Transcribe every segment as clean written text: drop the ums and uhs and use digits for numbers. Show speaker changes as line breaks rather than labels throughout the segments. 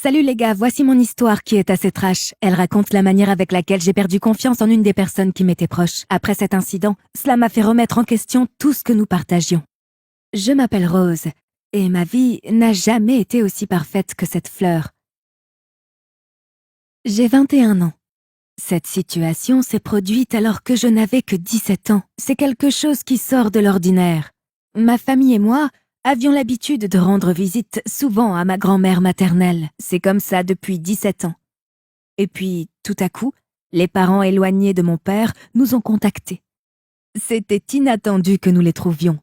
Salut les gars, voici mon histoire qui est assez trash. Elle raconte la manière avec laquelle j'ai perdu confiance en une des personnes qui m'étaient proches. Après cet incident, cela m'a fait remettre en question tout ce que nous partagions. Je m'appelle Rose, et ma vie n'a jamais été aussi parfaite que cette fleur. J'ai 21 ans. Cette situation s'est produite alors que je n'avais que 17 ans. C'est quelque chose qui sort de l'ordinaire. Ma famille et moi avions l'habitude de rendre visite souvent à ma grand-mère maternelle. C'est comme ça depuis 17 ans. Et puis, tout à coup, les parents éloignés de mon père nous ont contactés. C'était inattendu que nous les trouvions.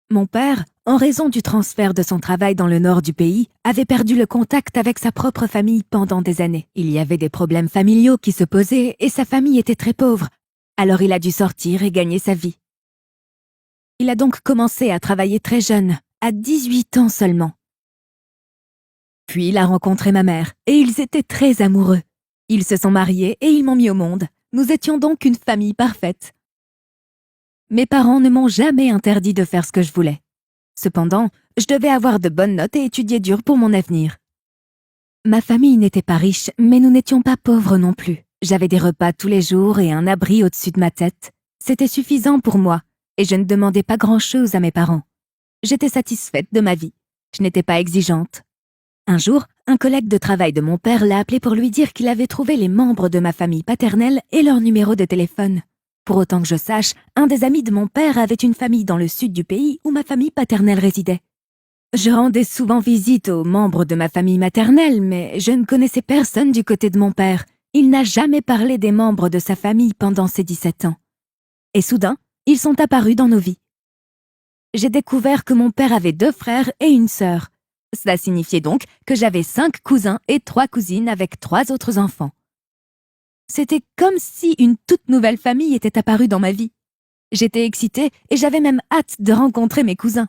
Mon père, en raison du transfert de son travail dans le nord du pays, avait perdu le contact avec sa propre famille pendant des années. Il y avait des problèmes familiaux qui se posaient et sa famille était très pauvre. Alors il a dû sortir et gagner sa vie. Il a donc commencé à travailler très jeune, à 18 ans seulement. Puis il a rencontré ma mère, et ils étaient très amoureux. Ils se sont mariés et ils m'ont mis au monde. Nous étions donc une famille parfaite. Mes parents ne m'ont jamais interdit de faire ce que je voulais. Cependant, je devais avoir de bonnes notes et étudier dur pour mon avenir. Ma famille n'était pas riche, mais nous n'étions pas pauvres non plus. J'avais des repas tous les jours et un abri au-dessus de ma tête. C'était suffisant pour moi. Et je ne demandais pas grand-chose à mes parents. J'étais satisfaite de ma vie. Je n'étais pas exigeante. Un jour, un collègue de travail de mon père l'a appelé pour lui dire qu'il avait trouvé les membres de ma famille paternelle et leur numéro de téléphone. Pour autant que je sache, un des amis de mon père avait une famille dans le sud du pays où ma famille paternelle résidait. Je rendais souvent visite aux membres de ma famille maternelle, mais je ne connaissais personne du côté de mon père. Il n'a jamais parlé des membres de sa famille pendant ses 17 ans. Et soudain, ils sont apparus dans nos vies. J'ai découvert que mon père avait 2 frères et une sœur. Cela signifiait donc que j'avais 5 cousins et 3 cousines avec 3 autres enfants. C'était comme si une toute nouvelle famille était apparue dans ma vie. J'étais excitée et j'avais même hâte de rencontrer mes cousins.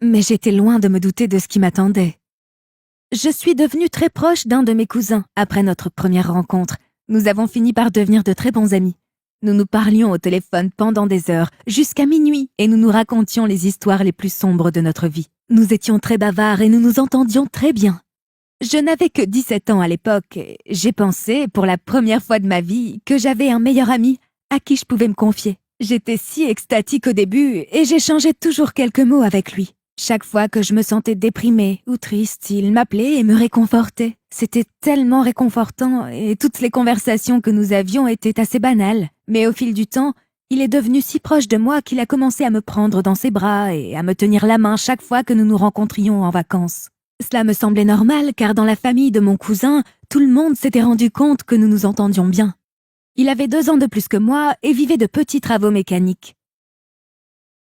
Mais j'étais loin de me douter de ce qui m'attendait. Je suis devenue très proche d'un de mes cousins après notre première rencontre. Nous avons fini par devenir de très bons amis. Nous nous parlions au téléphone pendant des heures, jusqu'à minuit, et nous nous racontions les histoires les plus sombres de notre vie. Nous étions très bavards et nous nous entendions très bien. Je n'avais que 17 ans à l'époque et j'ai pensé, pour la première fois de ma vie, que j'avais un meilleur ami à qui je pouvais me confier. J'étais si extatique au début et j'échangeais toujours quelques mots avec lui. Chaque fois que je me sentais déprimée ou triste, il m'appelait et me réconfortait. C'était tellement réconfortant et toutes les conversations que nous avions étaient assez banales. Mais au fil du temps, il est devenu si proche de moi qu'il a commencé à me prendre dans ses bras et à me tenir la main chaque fois que nous nous rencontrions en vacances. Cela me semblait normal car dans la famille de mon cousin, tout le monde s'était rendu compte que nous nous entendions bien. Il avait 2 ans de plus que moi et vivait de petits travaux mécaniques.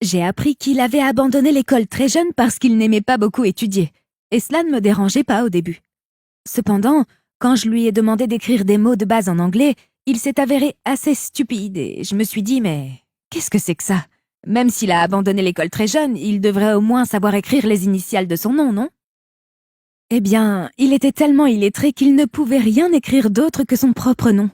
J'ai appris qu'il avait abandonné l'école très jeune parce qu'il n'aimait pas beaucoup étudier, et cela ne me dérangeait pas au début. Cependant, quand je lui ai demandé d'écrire des mots de base en anglais, il s'est avéré assez stupide et je me suis dit « mais qu'est-ce que c'est que ça ? Même s'il a abandonné l'école très jeune, il devrait au moins savoir écrire les initiales de son nom, non ?» Eh bien, il était tellement illettré qu'il ne pouvait rien écrire d'autre que son propre nom.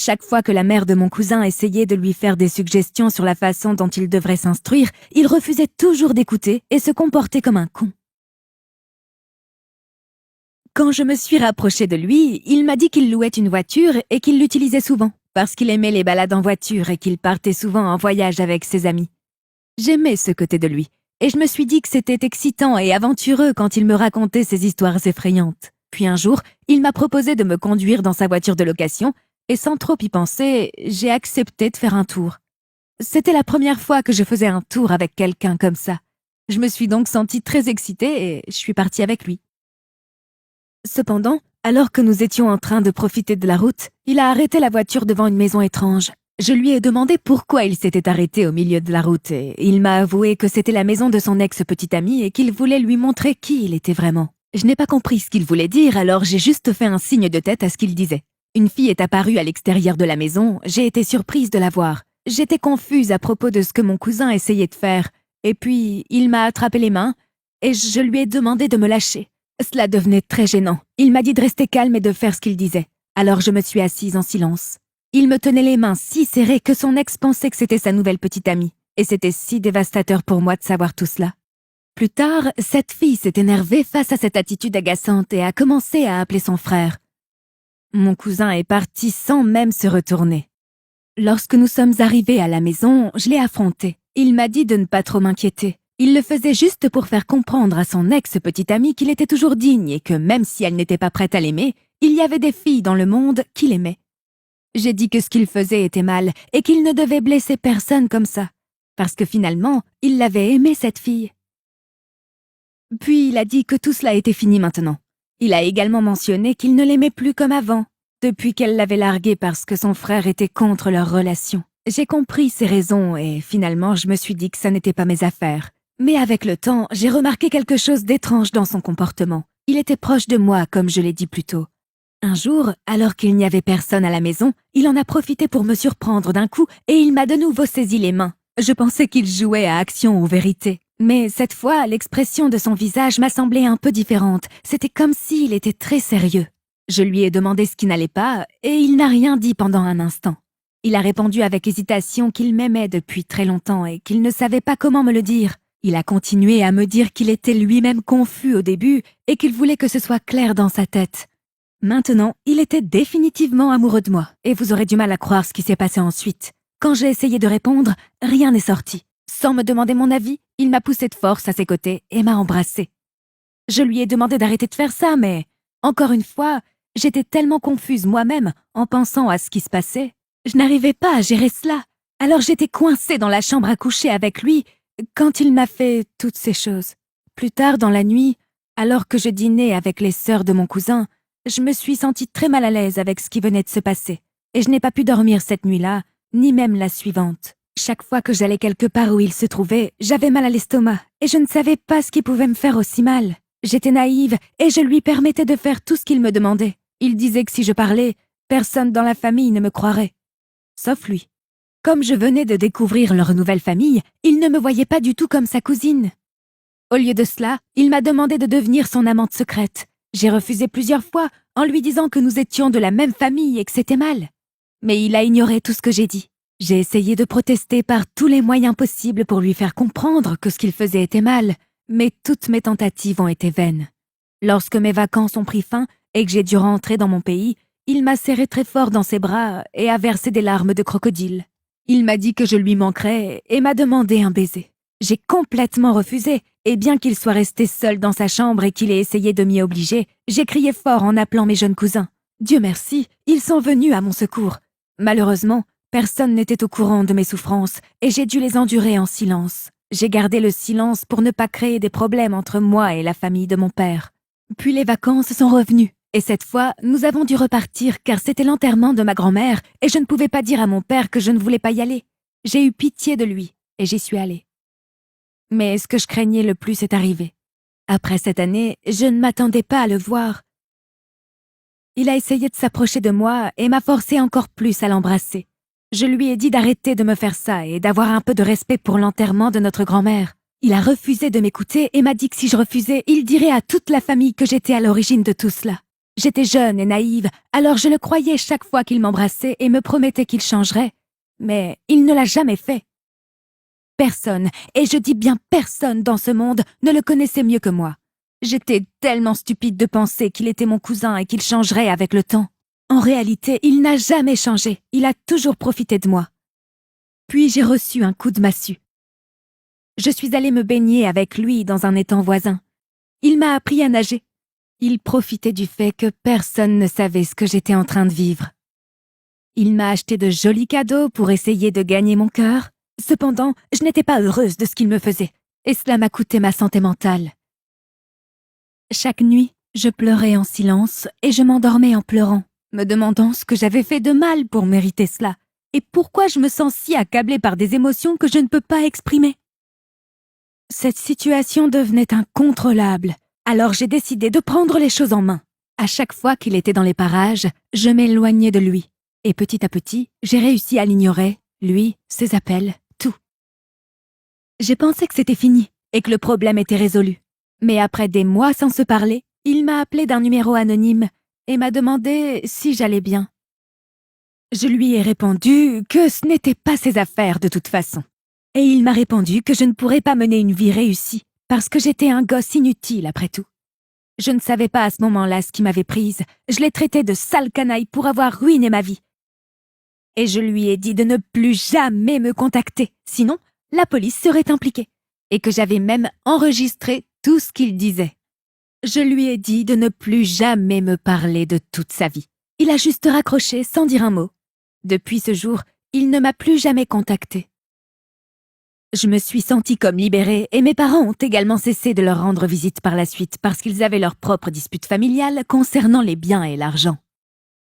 Chaque fois que la mère de mon cousin essayait de lui faire des suggestions sur la façon dont il devrait s'instruire, il refusait toujours d'écouter et se comportait comme un con. Quand je me suis rapprochée de lui, il m'a dit qu'il louait une voiture et qu'il l'utilisait souvent, parce qu'il aimait les balades en voiture et qu'il partait souvent en voyage avec ses amis. J'aimais ce côté de lui, et je me suis dit que c'était excitant et aventureux quand il me racontait ses histoires effrayantes. Puis un jour, il m'a proposé de me conduire dans sa voiture de location, et sans trop y penser, j'ai accepté de faire un tour. C'était la première fois que je faisais un tour avec quelqu'un comme ça. Je me suis donc sentie très excitée et je suis partie avec lui. Cependant, alors que nous étions en train de profiter de la route, il a arrêté la voiture devant une maison étrange. Je lui ai demandé pourquoi il s'était arrêté au milieu de la route et il m'a avoué que c'était la maison de son ex-petite amie et qu'il voulait lui montrer qui il était vraiment. Je n'ai pas compris ce qu'il voulait dire, alors j'ai juste fait un signe de tête à ce qu'il disait. Une fille est apparue à l'extérieur de la maison, j'ai été surprise de la voir. J'étais confuse à propos de ce que mon cousin essayait de faire, et puis il m'a attrapé les mains et je lui ai demandé de me lâcher. Cela devenait très gênant. Il m'a dit de rester calme et de faire ce qu'il disait. Alors je me suis assise en silence. Il me tenait les mains si serrées que son ex pensait que c'était sa nouvelle petite amie, et c'était si dévastateur pour moi de savoir tout cela. Plus tard, cette fille s'est énervée face à cette attitude agaçante et a commencé à appeler son frère. Mon cousin est parti sans même se retourner. Lorsque nous sommes arrivés à la maison, je l'ai affronté. Il m'a dit de ne pas trop m'inquiéter. Il le faisait juste pour faire comprendre à son ex-petite amie qu'il était toujours digne et que même si elle n'était pas prête à l'aimer, il y avait des filles dans le monde qui l'aimaient. J'ai dit que ce qu'il faisait était mal et qu'il ne devait blesser personne comme ça, parce que finalement, il l'avait aimée cette fille. Puis il a dit que tout cela était fini maintenant. Il a également mentionné qu'il ne l'aimait plus comme avant, depuis qu'elle l'avait largué parce que son frère était contre leur relation. J'ai compris ses raisons et finalement je me suis dit que ça n'était pas mes affaires. Mais avec le temps, j'ai remarqué quelque chose d'étrange dans son comportement. Il était proche de moi, comme je l'ai dit plus tôt. Un jour, alors qu'il n'y avait personne à la maison, il en a profité pour me surprendre d'un coup et il m'a de nouveau saisi les mains. Je pensais qu'il jouait à action ou vérité. Mais cette fois, l'expression de son visage m'a semblé un peu différente. C'était comme s'il était très sérieux. Je lui ai demandé ce qui n'allait pas et il n'a rien dit pendant un instant. Il a répondu avec hésitation qu'il m'aimait depuis très longtemps et qu'il ne savait pas comment me le dire. Il a continué à me dire qu'il était lui-même confus au début et qu'il voulait que ce soit clair dans sa tête. Maintenant, il était définitivement amoureux de moi et vous aurez du mal à croire ce qui s'est passé ensuite. Quand j'ai essayé de répondre, rien n'est sorti. Sans me demander mon avis, il m'a poussé de force à ses côtés et m'a embrassée. Je lui ai demandé d'arrêter de faire ça, mais, encore une fois, j'étais tellement confuse moi-même en pensant à ce qui se passait. Je n'arrivais pas à gérer cela. Alors j'étais coincée dans la chambre à coucher avec lui quand il m'a fait toutes ces choses. Plus tard dans la nuit, alors que je dînais avec les sœurs de mon cousin, je me suis sentie très mal à l'aise avec ce qui venait de se passer. Et je n'ai pas pu dormir cette nuit-là, ni même la suivante. Chaque fois que j'allais quelque part où il se trouvait, j'avais mal à l'estomac et je ne savais pas ce qui pouvait me faire aussi mal. J'étais naïve et je lui permettais de faire tout ce qu'il me demandait. Il disait que si je parlais, personne dans la famille ne me croirait. Sauf lui. Comme je venais de découvrir leur nouvelle famille, il ne me voyait pas du tout comme sa cousine. Au lieu de cela, il m'a demandé de devenir son amante secrète. J'ai refusé plusieurs fois en lui disant que nous étions de la même famille et que c'était mal. Mais il a ignoré tout ce que j'ai dit. J'ai essayé de protester par tous les moyens possibles pour lui faire comprendre que ce qu'il faisait était mal, mais toutes mes tentatives ont été vaines. Lorsque mes vacances ont pris fin et que j'ai dû rentrer dans mon pays, il m'a serré très fort dans ses bras et a versé des larmes de crocodile. Il m'a dit que je lui manquerais et m'a demandé un baiser. J'ai complètement refusé, et bien qu'il soit resté seul dans sa chambre et qu'il ait essayé de m'y obliger, j'ai crié fort en appelant mes jeunes cousins. Dieu merci, ils sont venus à mon secours. Malheureusement, personne n'était au courant de mes souffrances et j'ai dû les endurer en silence. J'ai gardé le silence pour ne pas créer des problèmes entre moi et la famille de mon père. Puis les vacances sont revenues et cette fois, nous avons dû repartir car c'était l'enterrement de ma grand-mère et je ne pouvais pas dire à mon père que je ne voulais pas y aller. J'ai eu pitié de lui et j'y suis allée. Mais ce que je craignais le plus est arrivé. Après cette année, je ne m'attendais pas à le voir. Il a essayé de s'approcher de moi et m'a forcé encore plus à l'embrasser. Je lui ai dit d'arrêter de me faire ça et d'avoir un peu de respect pour l'enterrement de notre grand-mère. Il a refusé de m'écouter et m'a dit que si je refusais, il dirait à toute la famille que j'étais à l'origine de tout cela. J'étais jeune et naïve, alors je le croyais chaque fois qu'il m'embrassait et me promettait qu'il changerait. Mais il ne l'a jamais fait. Personne, et je dis bien personne dans ce monde, ne le connaissait mieux que moi. J'étais tellement stupide de penser qu'il était mon cousin et qu'il changerait avec le temps. En réalité, il n'a jamais changé, il a toujours profité de moi. Puis j'ai reçu un coup de massue. Je suis allée me baigner avec lui dans un étang voisin. Il m'a appris à nager. Il profitait du fait que personne ne savait ce que j'étais en train de vivre. Il m'a acheté de jolis cadeaux pour essayer de gagner mon cœur. Cependant, je n'étais pas heureuse de ce qu'il me faisait, et cela m'a coûté ma santé mentale. Chaque nuit, je pleurais en silence et je m'endormais en pleurant, me demandant ce que j'avais fait de mal pour mériter cela, et pourquoi je me sens si accablée par des émotions que je ne peux pas exprimer. Cette situation devenait incontrôlable, alors j'ai décidé de prendre les choses en main. À chaque fois qu'il était dans les parages, je m'éloignais de lui, et petit à petit, j'ai réussi à l'ignorer, lui, ses appels, tout. J'ai pensé que c'était fini et que le problème était résolu. Mais après des mois sans se parler, il m'a appelé d'un numéro anonyme et m'a demandé si j'allais bien. Je lui ai répondu que ce n'était pas ses affaires de toute façon. Et il m'a répondu que je ne pourrais pas mener une vie réussie Parce que j'étais un gosse inutile, après tout. Je ne savais pas à ce moment-là ce qui m'avait prise. Je l'ai traité de sale canaille pour avoir ruiné ma vie. Et je lui ai dit de ne plus jamais me contacter, sinon la police serait impliquée. Et que j'avais même enregistré tout ce qu'il disait. Je lui ai dit de ne plus jamais me parler de toute sa vie. Il a juste raccroché sans dire un mot. Depuis ce jour, il ne m'a plus jamais contacté. Je me suis sentie comme libérée et mes parents ont également cessé de leur rendre visite par la suite parce qu'ils avaient leurs propres disputes familiales concernant les biens et l'argent.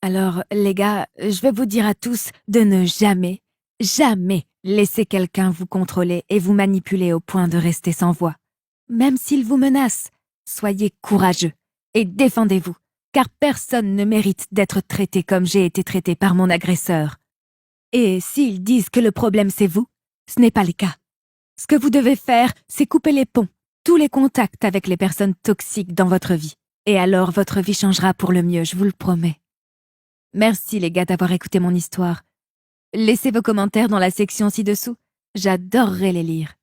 Alors, les gars, je vais vous dire à tous de ne jamais, jamais laisser quelqu'un vous contrôler et vous manipuler au point de rester sans voix. Même s'il vous menace, soyez courageux et défendez-vous, car personne ne mérite d'être traité comme j'ai été traité par mon agresseur. Et s'ils disent que le problème c'est vous, ce n'est pas le cas. Ce que vous devez faire, c'est couper les ponts, tous les contacts avec les personnes toxiques dans votre vie. Et alors votre vie changera pour le mieux, je vous le promets. Merci les gars d'avoir écouté mon histoire. Laissez vos commentaires dans la section ci-dessous. J'adorerais les lire.